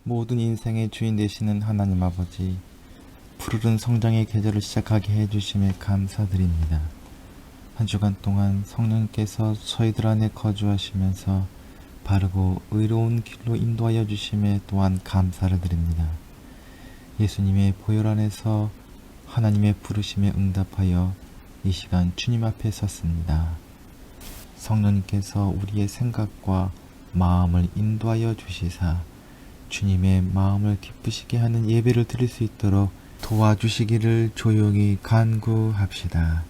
모든 인생의 주인 되시는 하나님 아버지, 푸르른 성장의 계절을 시작하게 해주심에 감사드립니다. 한 주간 동안 성령께서 저희들 안에 거주하시면서 바르고 의로운 길로 인도하여 주심에 또한 감사를 드립니다. 예수님의 보혈 안에서 하나님의 부르심에 응답하여 이 시간 주님 앞에 섰습니다. 성령님께서 우리의 생각과 마음을 인도하여 주시사 주님의 마음을 기쁘시게 하는 예배를 드릴 수 있도록 도와주시기를 조용히 간구합시다.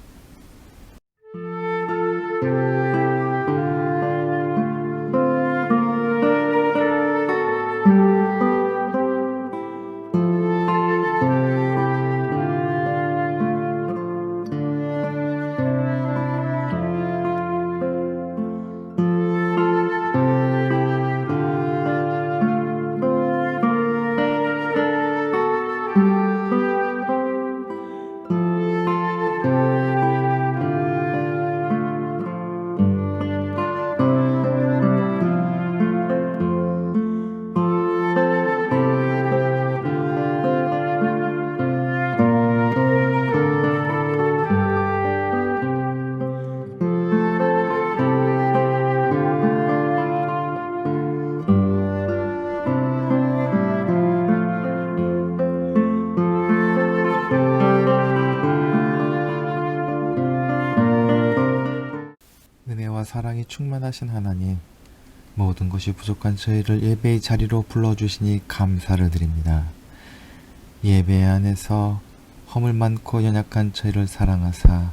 은혜와 사랑이 충만하신 하나님, 모든 것이 부족한 저희를 예배의 자리로 불러주시니 감사를 드립니다. 예배 안에서 허물 많고 연약한 저희를 사랑하사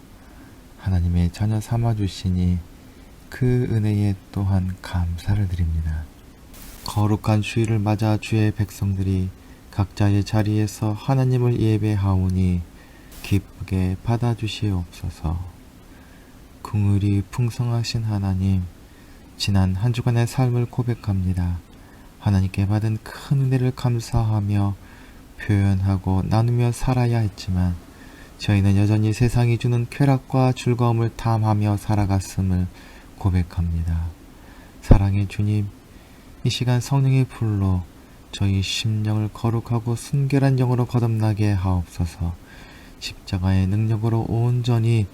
하나님의 자녀 삼아주시니 그 은혜에 또한 감사를 드립니다. 거룩한 주일을 맞아 주의 백성들이 각자의 자리에서 하나님을 예배하오니 기쁘게 받아주시옵소서. 긍휼이 풍성하신 하나님, 지난 한 주간의 삶을 고백합니다. 하나님께 받은 큰 은혜를 감사하며 표현하고 나누며 살아야 했지만 저희는 여전히 세상이 주는 쾌락과 즐거움을 탐하며 살아갔음을 고백합니다. 사랑의 주님, 이 시간 성령의 불로 저희 심령을 거룩하고 순결한 영으로 거듭나게 하옵소서. 십자가의 능력으로 온전히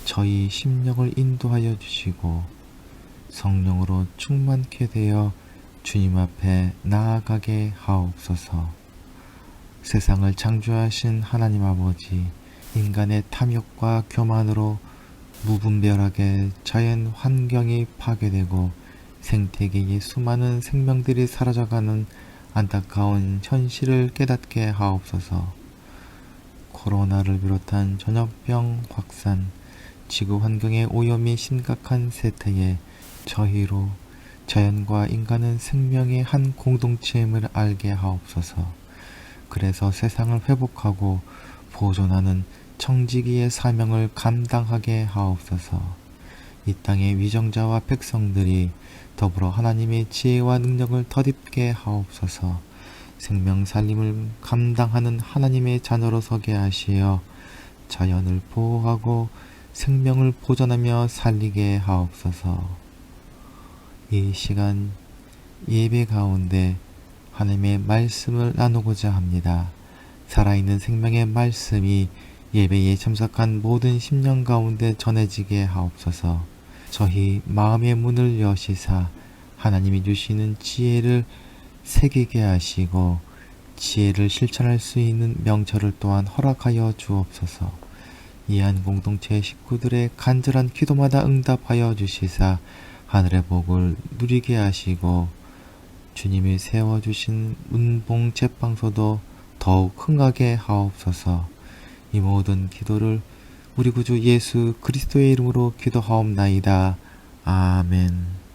저희 심령을 인도하여 주시고 성령으로 충만케 되어 주님 앞에 나아가게 하옵소서. 세상을 창조하신 하나님 아버지, 인간의 탐욕과 교만으로 무분별하게 자연 환경이 파괴되고 생태계의 수많은 생명들이 사라져가는 안타까운 현실을 깨닫게 하옵소서. 코로나를 비롯한 전염병 확산, 지구 환경의 오염이 심각한 세태에 저희로 자연과 인간은 생명의 한 공동체임을 알게 하옵소서. 그래서 세상을 회복하고 보존하는 청지기의 사명을 감당하게 하옵소서. 이 땅의 위정자와 백성들이 더불어 하나님의 지혜와 능력을 덧입게 하옵소서. 생명 살림을 감당하는 하나님의 자녀로 서게 하시어 자연을 보호하고 생명을 보존하며 살리게 하옵소서. 이 시간 예배 가운데 하나님의 말씀을 나누고자 합니다. 살아있는 생명의 말씀이 예배에 참석한 모든 심령 가운데 전해지게 하옵소서. 저희 마음의 문을 여시사 하나님이 주시는 지혜를 새기게 하시고 지혜를 실천할 수 있는 명철을 또한 허락하여 주옵소서. 이한 공동체 식구들의 간절한 기도마다 응답하여 주시사 하늘의 복을 누리게 하시고 주님이 세워주신 문봉 제빵소도 더욱 흥하게 하옵소서. 이 모든 기도를 우리 구주 예수 그리스도의 이름으로 기도하옵나이다. 아멘.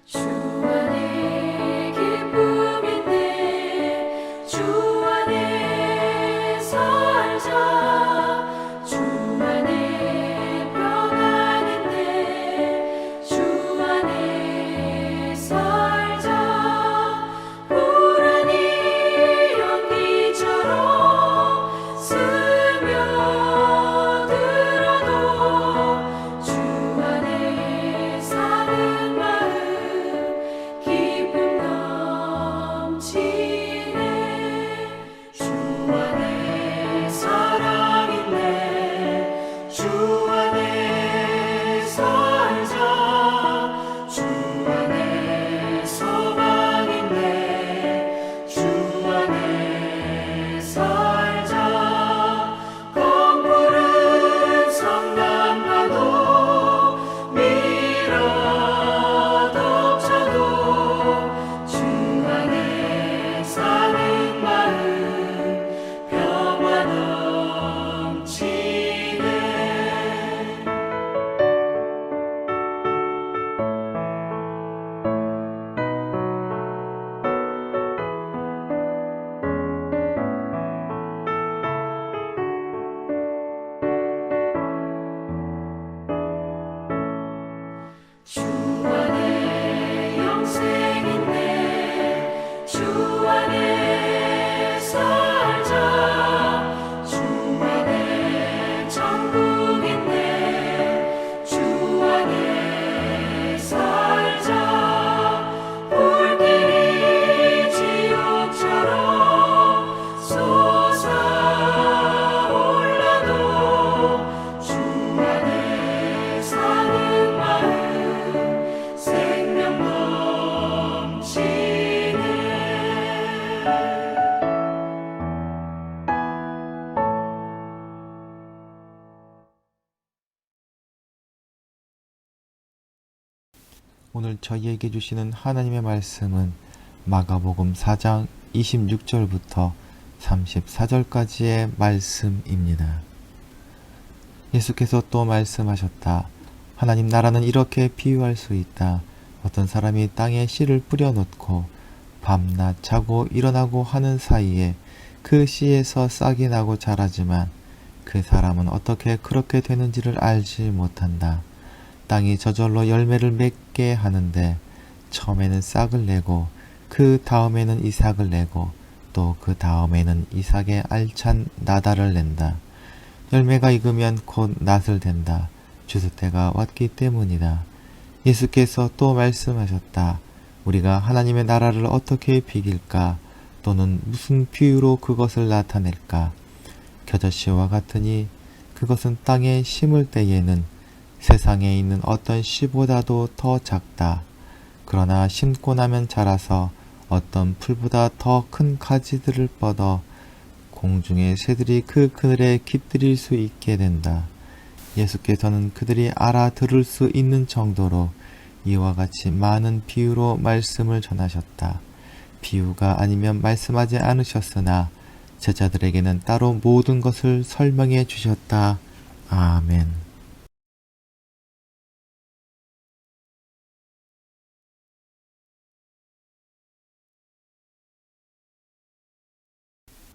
주 안에 기쁨인데 주 안에 살자 주 안에 평안이 오늘 저희에게 주시는 하나님의 말씀은 마가복음 4장 26절부터 34절까지의 말씀입니다. 예수께서 또 말씀하셨다. 하나님 나라는 이렇게 비유할 수 있다. 어떤 사람이 땅에 씨를 뿌려놓고 밤낮 자고 일어나고 하는 사이에 그 씨에서 싹이 나고 자라지만 그 사람은 어떻게 그렇게 되는지를 알지 못한다. 땅이 저절로 열매를 맺게 하는데 처음에는 싹을 내고 그 다음에는 이삭을 내고 또 그 다음에는 이삭의 알찬 나달을 낸다. 열매가 익으면 곧 낫을 된다. 주스 때가 왔기 때문이다. 예수께서 또 말씀하셨다. 우리가 하나님의 나라를 어떻게 비길까? 또는 무슨 비유로 그것을 나타낼까? 겨자씨와 같으니 그것은 땅에 심을 때에는 세상에 있는 어떤 씨보다도 더 작다. 그러나 심고 나면 자라서 어떤 풀보다 더 큰 가지들을 뻗어 공중의 새들이 그 그늘에 깃들일 수 있게 된다. 예수께서는 그들이 알아들을 수 있는 정도로 이와 같이 많은 비유로 말씀을 전하셨다. 비유가 아니면 말씀하지 않으셨으나 제자들에게는 따로 모든 것을 설명해 주셨다. 아멘.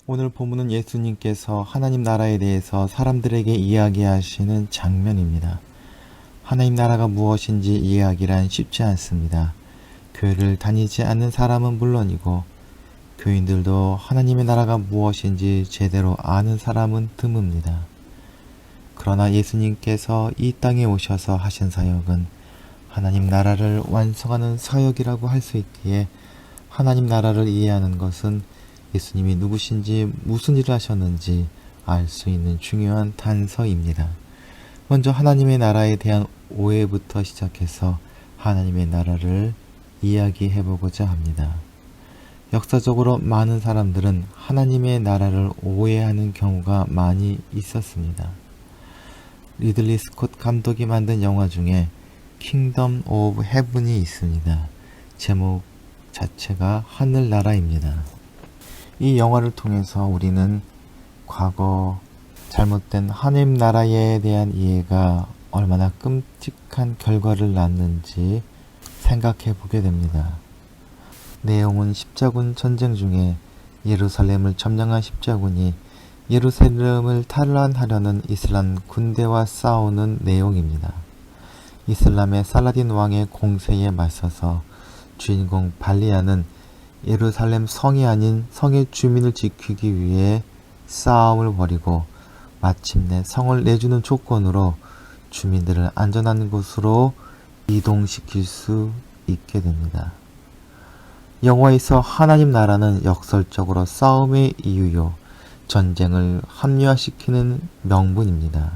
오늘 본문은 예수님께서 하나님 나라에 대해서 사람들에게 이야기하시는 장면입니다. 하나님 나라가 무엇인지 이해하기란 쉽지 않습니다. 교회를 다니지 않는 사람은 물론이고 교인들도 하나님의 나라가 무엇인지 제대로 아는 사람은 드뭅니다. 그러나 예수님께서 이 땅에 오셔서 하신 사역은 하나님 나라를 완성하는 사역이라고 할 수 있기에 하나님 나라를 이해하는 것은 예수님이 누구신지 무슨 일을 하셨는지 알 수 있는 중요한 단서입니다. 먼저 하나님의 나라에 대한 오해부터 시작해서 하나님의 나라를 이야기해보고자 합니다. 역사적으로 많은 사람들은 하나님의 나라를 오해하는 경우가 많이 있었습니다. 리들리 스콧 감독이 만든 영화 중에 킹덤 오브 헤븐이 있습니다. 제목 자체가 하늘나라입니다. 이 영화를 통해서 우리는 과거 잘못된 하나님 나라에 대한 이해가 얼마나 끔찍한 결과를 낳는지 생각해 보게 됩니다. 내용은 십자군 전쟁 중에 예루살렘을 점령한 십자군이 예루살렘을 탈환하려는 이슬람 군대와 싸우는 내용입니다. 이슬람의 살라딘 왕의 공세에 맞서서 주인공 발리아는 예루살렘 성이 아닌 성의 주민을 지키기 위해 싸움을 벌이고 마침내 성을 내주는 조건으로 주민들을 안전한 곳으로 이동시킬 수 있게 됩니다. 영화에서 하나님 나라는 역설적으로 싸움의 이유요, 전쟁을 합리화시키는 명분입니다.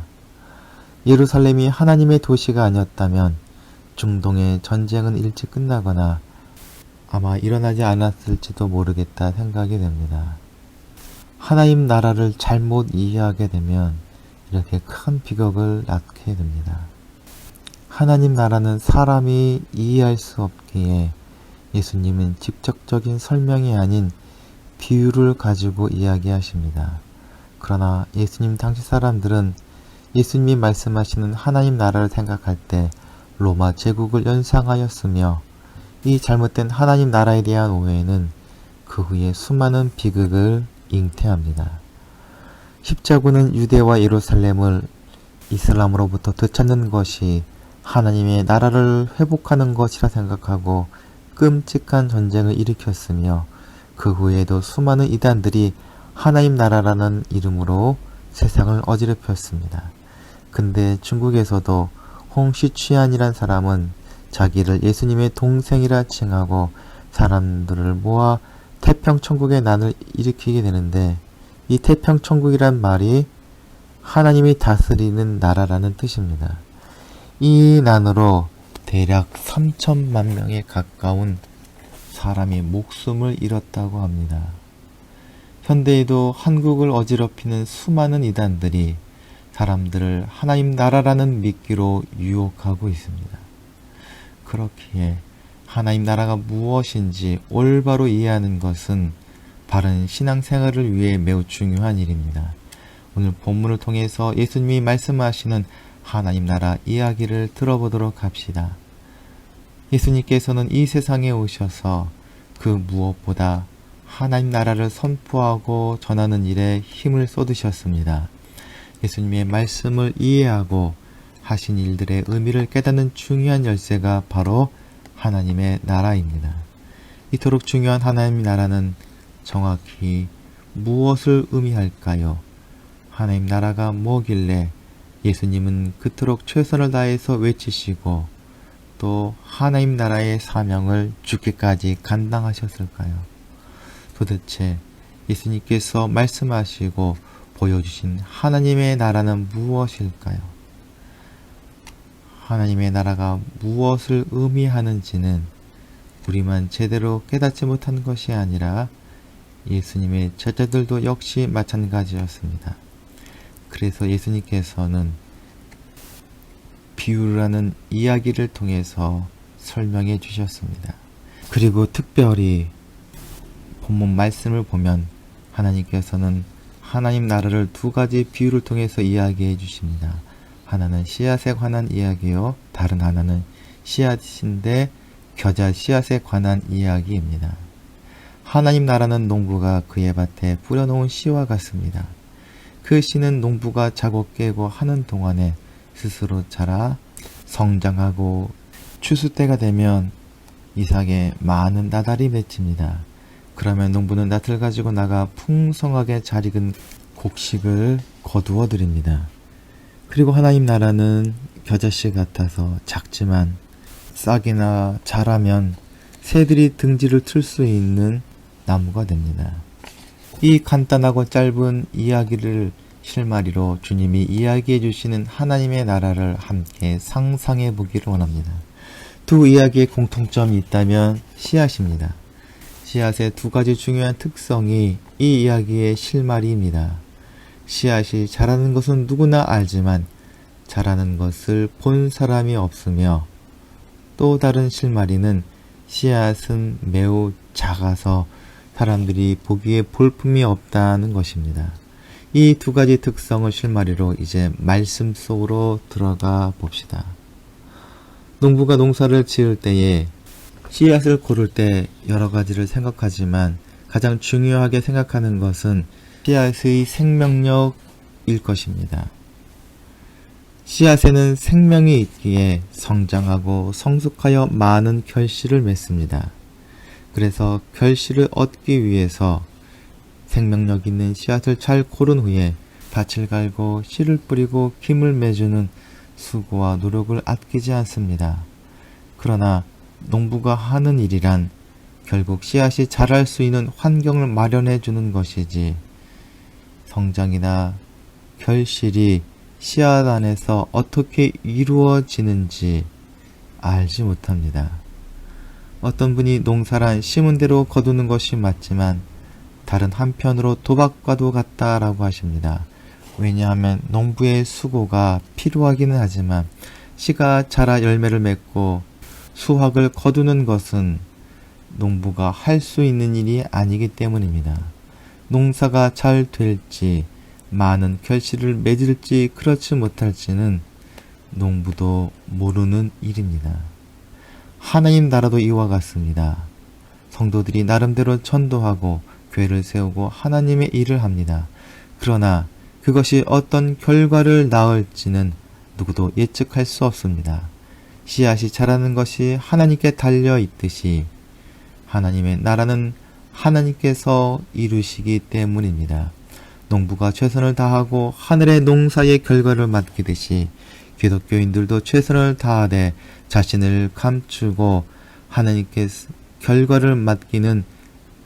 예루살렘이 하나님의 도시가 아니었다면 중동의 전쟁은 일찍 끝나거나 아마 일어나지 않았을지도 모르겠다 생각이 됩니다. 하나님 나라를 잘못 이해하게 되면 이렇게 큰 비극을 낳게 됩니다. 하나님 나라는 사람이 이해할 수 없기에 예수님은 직접적인 설명이 아닌 비유를 가지고 이야기하십니다. 그러나 예수님 당시 사람들은 예수님이 말씀하시는 하나님 나라를 생각할 때 로마 제국을 연상하였으며 이 잘못된 하나님 나라에 대한 오해는 그 후에 수많은 비극을 잉태합니다. 십자군은 유대와 예루살렘을 이슬람으로부터 되찾는 것이 하나님의 나라를 회복하는 것이라 생각하고 끔찍한 전쟁을 일으켰으며 그 후에도 수많은 이단들이 하나님 나라라는 이름으로 세상을 어지럽혔습니다. 근데 중국에서도 홍시취안이란 사람은 자기를 예수님의 동생이라 칭하고 사람들을 모아 태평천국의 난을 일으키게 되는데 이 태평천국이란 말이 하나님이 다스리는 나라라는 뜻입니다. 이 난으로 대략 3천만 명에 가까운 사람이 목숨을 잃었다고 합니다. 현대에도 한국을 어지럽히는 수많은 이단들이 사람들을 하나님 나라라는 미끼로 유혹하고 있습니다. 그렇기에 하나님 나라가 무엇인지 올바로 이해하는 것은 바른 신앙생활을 위해 매우 중요한 일입니다. 오늘 본문을 통해서 예수님이 말씀하시는 하나님 나라 이야기를 들어보도록 합시다. 예수님께서는 이 세상에 오셔서 그 무엇보다 하나님 나라를 선포하고 전하는 일에 힘을 쏟으셨습니다. 예수님의 말씀을 이해하고 하신 일들의 의미를 깨닫는 중요한 열쇠가 바로 하나님의 나라입니다. 이토록 중요한 하나님의 나라는 정확히 무엇을 의미할까요? 하나님 나라가 뭐길래 예수님은 그토록 최선을 다해서 외치시고 또 하나님 나라의 사명을 죽기까지 감당하셨을까요? 도대체 예수님께서 말씀하시고 보여주신 하나님의 나라는 무엇일까요? 하나님의 나라가 무엇을 의미하는지는 우리만 제대로 깨닫지 못한 것이 아니라 예수님의 제자들도 역시 마찬가지였습니다. 그래서 예수님께서는 비유라는 이야기를 통해서 설명해 주셨습니다. 그리고 특별히 본문 말씀을 보면 하나님께서는 하나님 나라를 두 가지 비유를 통해서 이야기해 주십니다. 하나는 씨앗에 관한 이야기요, 다른 하나는 씨앗인데 겨자 씨앗에 관한 이야기입니다. 하나님 나라는 농부가 그의 밭에 뿌려놓은 씨와 같습니다. 그 씨는 농부가 자고 깨고 하는 동안에 스스로 자라 성장하고 추수 때가 되면 이삭에 많은 나달이 맺힙니다. 그러면 농부는 낫을 가지고 나가 풍성하게 잘 익은 곡식을 거두어 드립니다. 그리고 하나님 나라는 겨자씨 같아서 작지만 싹이나 자라면 새들이 등지를 틀 수 있는 나무가 됩니다. 이 간단하고 짧은 이야기를 실마리로 주님이 이야기해 주시는 하나님의 나라를 함께 상상해 보기를 원합니다. 두 이야기의 공통점이 있다면 씨앗입니다. 씨앗의 두 가지 중요한 특성이 이 이야기의 실마리입니다. 씨앗이 자라는 것은 누구나 알지만 자라는 것을 본 사람이 없으며 또 다른 실마리는 씨앗은 매우 작아서 사람들이 보기에 볼품이 없다는 것입니다. 이 두 가지 특성을 실마리로 이제 말씀 속으로 들어가 봅시다. 농부가 농사를 지을 때에 씨앗을 고를 때 여러 가지를 생각하지만 가장 중요하게 생각하는 것은 씨앗의 생명력일 것입니다. 씨앗에는 생명이 있기에 성장하고 성숙하여 많은 결실을 맺습니다. 그래서 결실을 얻기 위해서 생명력 있는 씨앗을 잘 고른 후에 밭을 갈고 씨를 뿌리고 김을 매주는 수고와 노력을 아끼지 않습니다. 그러나 농부가 하는 일이란 결국 씨앗이 자랄 수 있는 환경을 마련해 주는 것이지 성장이나 결실이 씨앗 안에서 어떻게 이루어지는지 알지 못합니다. 어떤 분이 농사란 심은 대로 거두는 것이 맞지만 다른 한편으로 도박과도 같다라고 하십니다. 왜냐하면 농부의 수고가 필요하기는 하지만 씨가 자라 열매를 맺고 수확을 거두는 것은 농부가 할 수 있는 일이 아니기 때문입니다. 농사가 잘 될지 많은 결실을 맺을지 그렇지 못할지는 농부도 모르는 일입니다. 하나님 나라도 이와 같습니다. 성도들이 나름대로 전도하고 교회를 세우고 하나님의 일을 합니다. 그러나 그것이 어떤 결과를 낳을지는 누구도 예측할 수 없습니다. 씨앗이 자라는 것이 하나님께 달려 있듯이 하나님의 나라는 하나님께서 이루시기 때문입니다. 농부가 최선을 다하고 하늘의 농사의 결과를 맡기듯이 기독교인들도 최선을 다하되 자신을 감추고 하나님께 결과를 맡기는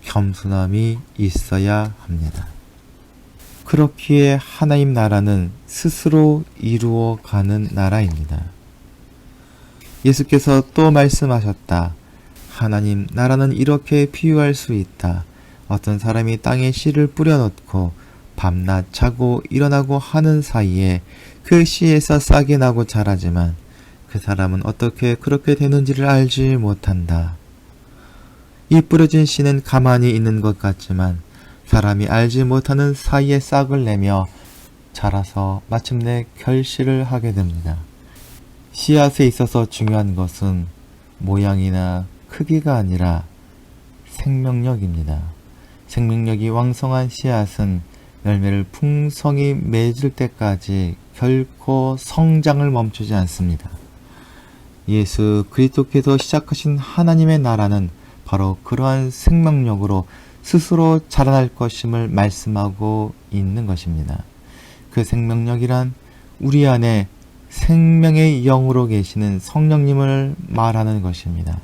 겸손함이 있어야 합니다. 그렇기에 하나님 나라는 스스로 이루어가는 나라입니다. 예수께서 또 말씀하셨다. 하나님 나라는 이렇게 비유할 수 있다. 어떤 사람이 땅에 씨를 뿌려놓고 밤낮 자고 일어나고 하는 사이에 그 씨에서 싹이 나고 자라지만 그 사람은 어떻게 그렇게 되는지를 알지 못한다. 이 뿌려진 씨는 가만히 있는 것 같지만 사람이 알지 못하는 사이에 싹을 내며 자라서 마침내 결실을 하게 됩니다. 씨앗에 있어서 중요한 것은 모양이나 크기가 아니라 생명력입니다. 생명력이 왕성한 씨앗은 열매를 풍성히 맺을 때까지 결코 성장을 멈추지 않습니다. 예수 그리스도께서 시작하신 하나님의 나라는 바로 그러한 생명력으로 스스로 자라날 것임을 말씀하고 있는 것입니다. 그 생명력이란 우리 안에 생명의 영으로 계시는 성령님을 말하는 것입니다.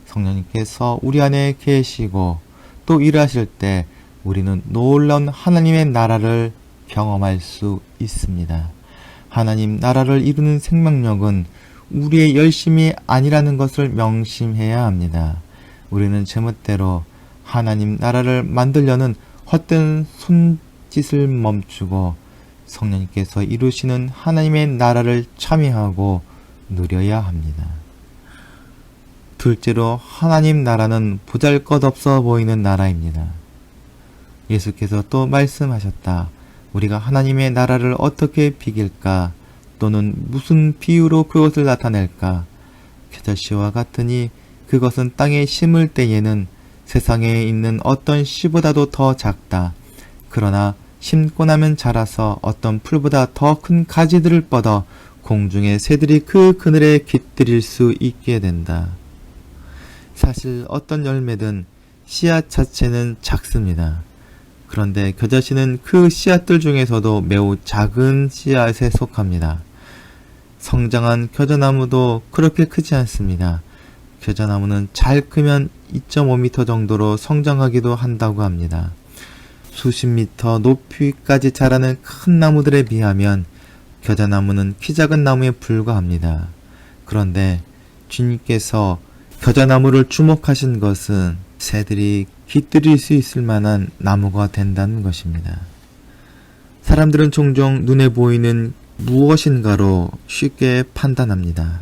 성령님께서 우리 안에 계시고 또 일하실 때 우리는 놀라운 하나님의 나라를 경험할 수 있습니다. 하나님 나라를 이루는 생명력은 우리의 열심이 아니라는 것을 명심해야 합니다. 우리는 제멋대로 하나님 나라를 만들려는 헛된 손짓을 멈추고 성령님께서 이루시는 하나님의 나라를 참여하고 누려야 합니다. 둘째로 하나님 나라는 보잘것없어 보이는 나라입니다. 예수께서 또 말씀하셨다. 우리가 하나님의 나라를 어떻게 비길까? 또는 무슨 비유로 그것을 나타낼까? 겨자씨와 같으니 그것은 땅에 심을 때에는 세상에 있는 어떤 씨보다도 더 작다. 그러나 심고 나면 자라서 어떤 풀보다 더 큰 가지들을 뻗어 공중의 새들이 그 그늘에 깃들일 수 있게 된다. 사실 어떤 열매든 씨앗 자체는 작습니다. 그런데 겨자씨는 그 씨앗들 중에서도 매우 작은 씨앗에 속합니다. 성장한 겨자나무도 그렇게 크지 않습니다. 겨자나무는 잘 크면 2.5m 정도로 성장하기도 한다고 합니다. 수십 미터 높이까지 자라는 큰 나무들에 비하면 겨자나무는 키 작은 나무에 불과합니다. 그런데 주님께서 겨자나무를 주목하신 것은 새들이 깃들일 수 있을 만한 나무가 된다는 것입니다. 사람들은 종종 눈에 보이는 무엇인가로 쉽게 판단합니다.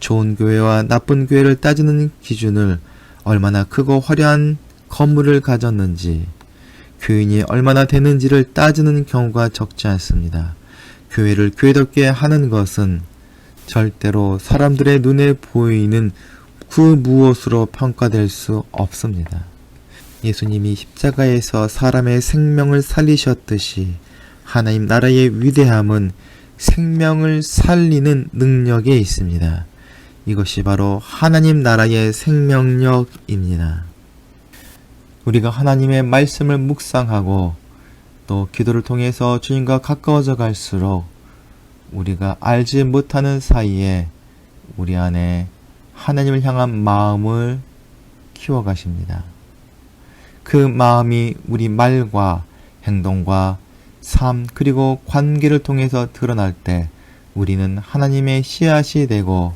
좋은 교회와 나쁜 교회를 따지는 기준을 얼마나 크고 화려한 건물을 가졌는지, 교인이 얼마나 되는지를 따지는 경우가 적지 않습니다. 교회를 교회답게 하는 것은 절대로 사람들의 눈에 보이는 그 무엇으로 평가될 수 없습니다. 예수님이 십자가에서 사람의 생명을 살리셨듯이 하나님 나라의 위대함은 생명을 살리는 능력에 있습니다. 이것이 바로 하나님 나라의 생명력입니다. 우리가 하나님의 말씀을 묵상하고 또 기도를 통해서 주님과 가까워져 갈수록 우리가 알지 못하는 사이에 우리 안에 하나님을 향한 마음을 키워가십니다. 그 마음이 우리 말과 행동과 삶 그리고 관계를 통해서 드러날 때 우리는 하나님의 씨앗이 되고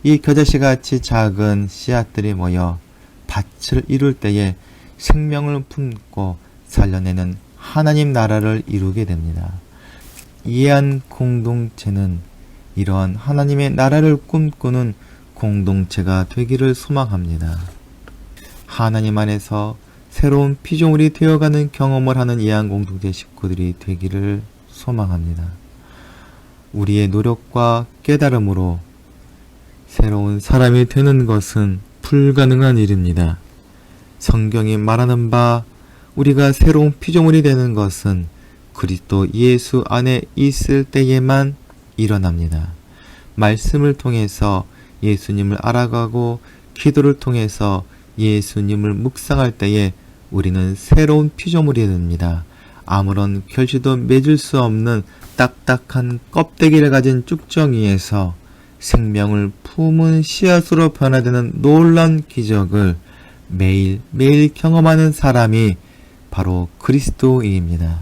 이 겨자씨같이 작은 씨앗들이 모여 밭을 이룰 때에 생명을 품고 살려내는 하나님 나라를 이루게 됩니다. 이해한 공동체는 이러한 하나님의 나라를 꿈꾸는 공동체가 되기를 소망합니다. 하나님 안에서 새로운 피조물이 되어가는 경험을 하는 이해한 공동체 식구들이 되기를 소망합니다. 우리의 노력과 깨달음으로 새로운 사람이 되는 것은 불가능한 일입니다. 성경이 말하는 바 우리가 새로운 피조물이 되는 것은 그리스도 예수 안에 있을 때에만 일어납니다. 말씀을 통해서 예수님을 알아가고 기도를 통해서 예수님을 묵상할 때에 우리는 새로운 피조물이 됩니다. 아무런 결실도 맺을 수 없는 딱딱한 껍데기를 가진 쭉정이에서 생명을 품은 씨앗으로 변화되는 놀라운 기적을 매일매일 경험하는 사람이 바로 그리스도인입니다.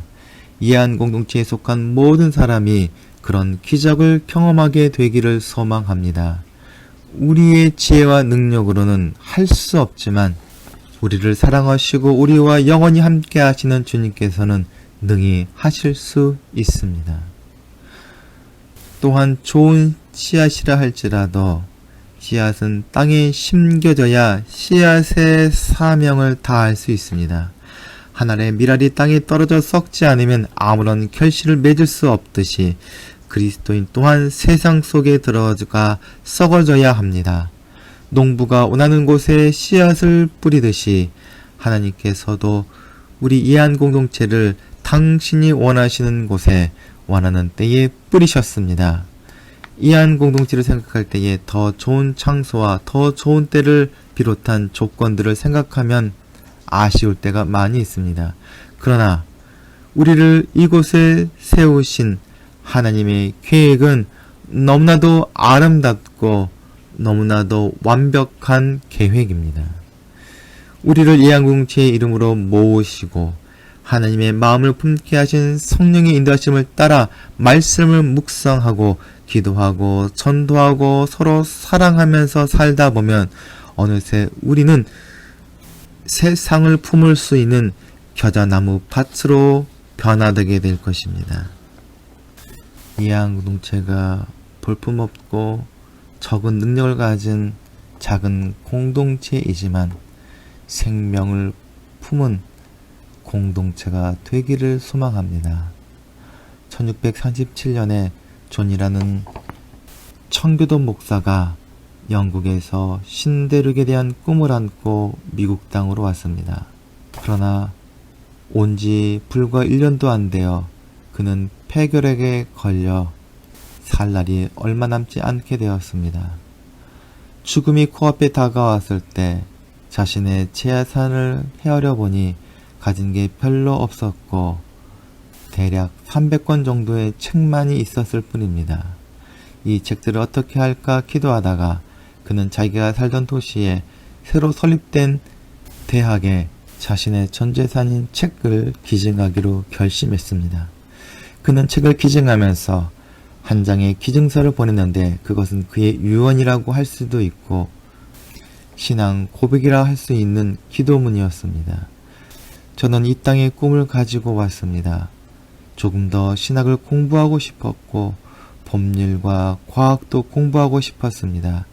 이해한 공동체에 속한 모든 사람이 그런 기적을 경험하게 되기를 소망합니다. 우리의 지혜와 능력으로는 할 수 없지만 우리를 사랑하시고 우리와 영원히 함께 하시는 주님께서는 능히 하실 수 있습니다. 또한 좋은 씨앗이라 할지라도 씨앗은 땅에 심겨져야 씨앗의 사명을 다할 수 있습니다. 한 알의 밀알이 땅에 떨어져 썩지 않으면 아무런 결실을 맺을 수 없듯이 그리스도인 또한 세상 속에 들어가 썩어져야 합니다. 농부가 원하는 곳에 씨앗을 뿌리듯이 하나님께서도 우리 이해한 공동체를 당신이 원하시는 곳에 원하는 때에 뿌리셨습니다. 이해한 공동체를 생각할 때에 더 좋은 장소와 더 좋은 때를 비롯한 조건들을 생각하면 아쉬울 때가 많이 있습니다. 그러나 우리를 이곳에 세우신 하나님의 계획은 너무나도 아름답고 너무나도 완벽한 계획입니다. 우리를 예한공동체의 이름으로 모으시고 하나님의 마음을 품게 하신 성령의 인도하심을 따라 말씀을 묵상하고 기도하고 전도하고 서로 사랑하면서 살다 보면 어느새 우리는 세상을 품을 수 있는 겨자나무 밭으로 변화되게 될 것입니다. 이해한 공동체가 볼품없고 적은 능력을 가진 작은 공동체이지만 생명을 품은 공동체가 되기를 소망합니다. 1637년에 존이라는 청교도 목사가 영국에서 신대륙에 대한 꿈을 안고 미국 땅으로 왔습니다. 그러나 온 지 불과 1년도 안 되어 그는 폐결핵에 걸려 살 날이 얼마 남지 않게 되었습니다. 죽음이 코앞에 다가왔을 때 자신의 재산을 헤아려 보니 가진 게 별로 없었고 대략 300권 정도의 책만이 있었을 뿐입니다. 이 책들을 어떻게 할까 기도하다가 그는 자기가 살던 도시에 새로 설립된 대학에 자신의 전 재산인 책을 기증하기로 결심했습니다. 그는 책을 기증하면서 한 장의 기증서를 보냈는데 그것은 그의 유언이라고 할 수도 있고 신앙 고백이라 할 수 있는 기도문이었습니다. 저는 이 땅의 꿈을 가지고 왔습니다. 조금 더 신학을 공부하고 싶었고 법률과 과학도 공부하고 싶었습니다.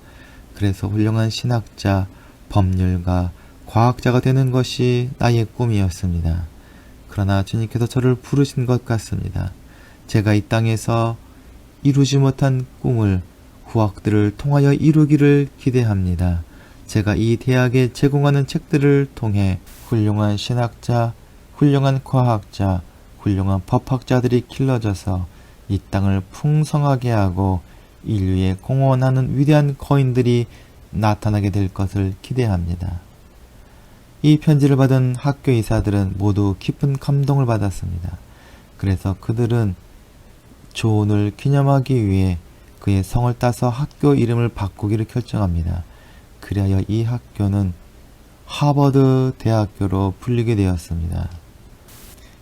그래서 훌륭한 신학자, 법률가, 과학자가 되는 것이 나의 꿈이었습니다. 그러나 주님께서 저를 부르신 것 같습니다. 제가 이 땅에서 이루지 못한 꿈을 후학들을 통하여 이루기를 기대합니다. 제가 이 대학에 제공하는 책들을 통해 훌륭한 신학자, 훌륭한 과학자, 훌륭한 법학자들이 길러져서 이 땅을 풍성하게 하고 인류에 공헌하는 위대한 거인들이 나타나게 될 것을 기대합니다. 이 편지를 받은 학교 이사들은 모두 깊은 감동을 받았습니다. 그래서 그들은 존을 기념하기 위해 그의 성을 따서 학교 이름을 바꾸기를 결정합니다. 그리하여 이 학교는 하버드 대학교로 불리게 되었습니다.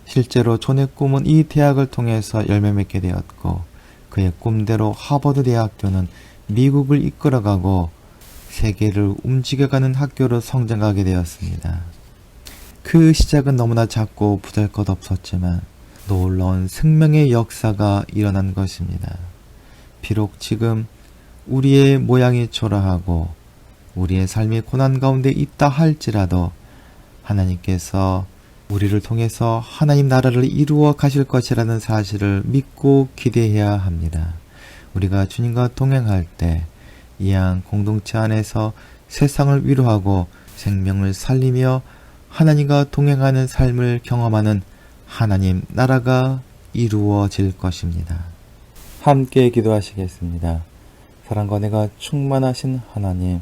실제로 존의 꿈은 이 대학을 통해서 열매 맺게 되었고 그의 꿈대로 하버드 대학교는 미국을 이끌어가고 세계를 움직여가는 학교로 성장하게 되었습니다. 그 시작은 너무나 작고 보잘것없었지만 놀라운 생명의 역사가 일어난 것입니다. 비록 지금 우리의 모양이 초라하고 우리의 삶이 고난 가운데 있다 할지라도 하나님께서 우리를 통해서 하나님 나라를 이루어 가실 것이라는 사실을 믿고 기대해야 합니다. 우리가 주님과 동행할 때 이양 공동체 안에서 세상을 위로하고 생명을 살리며 하나님과 동행하는 삶을 경험하는 하나님 나라가 이루어질 것입니다. 함께 기도하시겠습니다. 사랑과 은혜가 충만하신 하나님,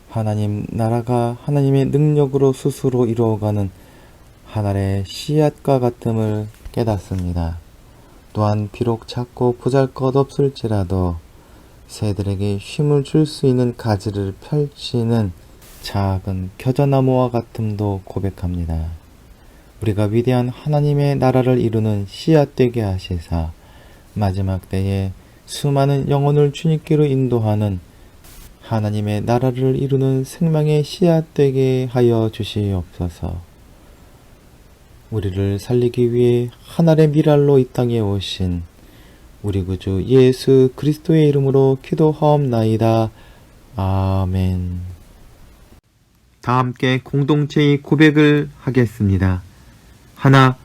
하나님 나라가 하나님의 능력으로 스스로 이루어가는 하늘의 씨앗과 같음을 깨닫습니다. 또한 비록 작고 보잘것없을지라도 새들에게 쉼을 줄 수 있는 가지를 펼치는 작은 겨자나무와 같음도 고백합니다. 우리가 위대한 하나님의 나라를 이루는 씨앗 되게 하시사 마지막 때에 수많은 영혼을 주님께로 인도하는 하나님의 나라를 이루는 생명의 씨앗 되게 하여 주시옵소서. 우리를 살리기 위해 하늘의 미랄로 이 땅에 오신 우리 구주 예수 그리스도의 이름으로 기도하옵나이다. 아멘. 다 함께 공동체의 고백을 하겠습니다. 하나,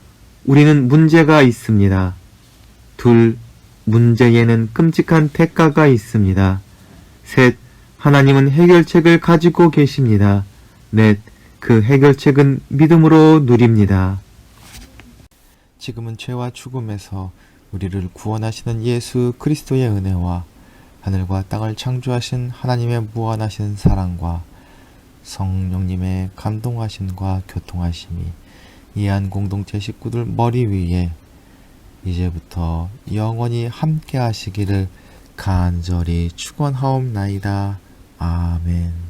우리는 문제가 있습니다. 둘, 문제에는 끔찍한 대가가 있습니다. 셋, 하나님은 해결책을 가지고 계십니다. 넷, 그 해결책은 믿음으로 누립니다. 지금은 죄와 죽음에서 우리를 구원하시는 예수 그리스도의 은혜와 하늘과 땅을 창조하신 하나님의 무한하신 사랑과 성령님의 감동하심과 교통하심이 이 한 공동체 식구들 머리 위에 이제부터 영원히 함께 하시기를 간절히 축원하옵나이다. 아멘.